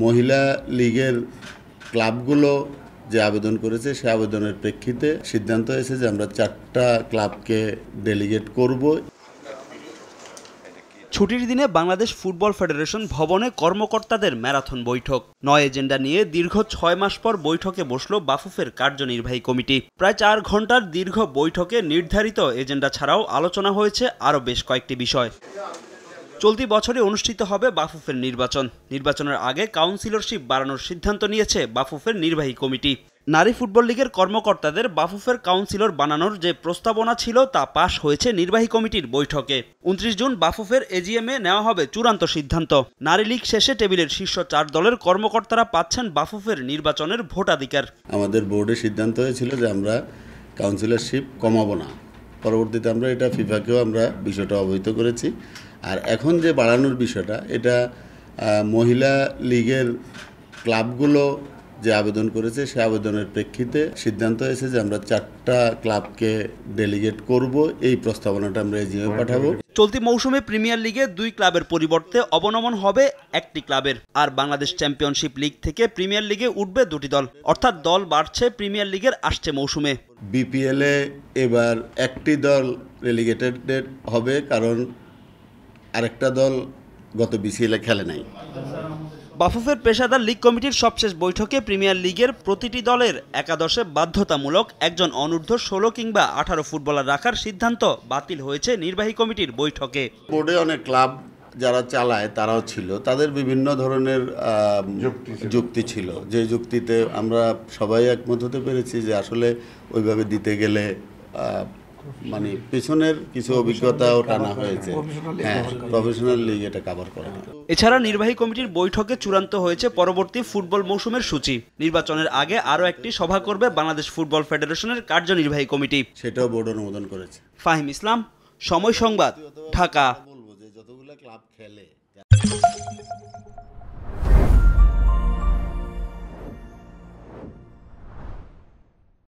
মহিলা লীগের ক্লাবগুলো যে আবেদন করেছে সে আবেদনের প্রেক্ষিতে সিদ্ধান্ত হয়েছে যে আমরা 4টা ক্লাবকে ডেলিগেট করব। ছুটির দিনে বাংলাদেশ ফুটবল ফেডারেশন ভবনে কর্মকর্তাদের ম্যারাথন বৈঠক। 9 এজেন্ডা নিয়ে দীর্ঘ 6 মাস পর বৈঠকে বসল বাফুফের কার্যনির্বাহী কমিটি। প্রায় 4 ঘন্টার দীর্ঘ বৈঠকে নির্ধারিত এজেন্ডা ছাড়াও আলোচনা হয়েছে আরও বেশ কয়েকটি বিষয়। চলতি বছরে অনুষ্ঠিত হবে বাফুফের নির্বাচনের আগে কাউন্সিলরশিপ বাড়ানোর সিদ্ধান্ত নিয়েছে বাফুফের নির্বাহী কমিটি। নারী ফুটবল লীগের কর্মকর্তাদের বাফুফের কাউন্সিলর বানানোর যে প্রস্তাবনা ছিল তা পাশ হয়েছে নির্বাহী কমিটির বৈঠকে। 29 জুন বাফুফের এজিএমে নেওয়া হবে চূড়ান্ত সিদ্ধান্ত। নারী লীগ শেষে টেবিলের শীর্ষ 4 দলের কর্মকর্তারা পাচ্ছেন বাফুফের নির্বাচনের ভোটাধিকার। আমাদের বোর্ডে সিদ্ধান্ত হয়েছিল যে আমরা কাউন্সিলরশিপ কমাবো না। পরবর্তীতে আমরা এটা ফিফাকেও আমরা বিষয়টা অবহিত করেছি। আর এখন যে বাড়ানোর বিষয়টা, এটা মহিলা লীগের ক্লাবগুলো যে আবেদন করেছে সে আবেদনের প্রেক্ষিতে সিদ্ধান্ত হয়েছে যে আমরা 4টা ক্লাবকে ডেলিগেট করব। এই প্রস্তাবনাটা আমরা এজিএমে পাঠাবো। চলতি মৌসুমে প্রিমিয়ার লিগে 2 ক্লাবের পরিবর্তে অবনমন হবে 1টি ক্লাবের। আর বাংলাদেশ চ্যাম্পিয়নশিপ লিগ থেকে প্রিমিয়ার লিগে উঠবে 2টি দল, অর্থাৎ দল বাড়ছে প্রিমিয়ার লিগের আসছে মৌসুমে। বিপিএলে এবার 1টি দল রেলিগেটেড হবে, কারণ আরেকটা দল গত বিসিএলে খেলে নাই। বাফুফের পেশাদার লীগ কমিটির সবশেষ বৈঠকে প্রিমিয়ার লিগের প্রতিটি দলের একাদশে বাধ্যতামূলক একজন অনূর্ধ্ব 16 কিংবা 18 ফুটবলার রাখার সিদ্ধান্ত বাতিল হয়েছে নির্বাহী কমিটির বৈঠকে। বোর্ডে অনেক ক্লাব যারা চালায় তারাও ছিল, তাদের বিভিন্ন ধরনের যুক্তি ছিল, যে যুক্তিতে আমরা সবাই একমত হতে পেরেছি যে আসলে ওইভাবে দিতে গেলে মানে পেছনের কিছু অভিজ্ঞতাও টানা হয়েছে। হ্যাঁ, প্রফেশনাল লিগ এটা কভার করে না। এছাড়া নির্বাহী কমিটির বৈঠকে চূড়ান্ত হয়েছে পরবর্তী ফুটবল মৌসুমের সূচি। নির্বাচনের আগে আরও একটি সভা করবে বাংলাদেশ ফুটবল ফেডারেশনের কার্যনির্বাহী কমিটি, সেটাও বোর্ড অনুমোদন করেছে। ফাহিম ইসলাম, সময় সংবাদ, ঢাকা। বলবো যে যতগুলো ক্লাব খেলে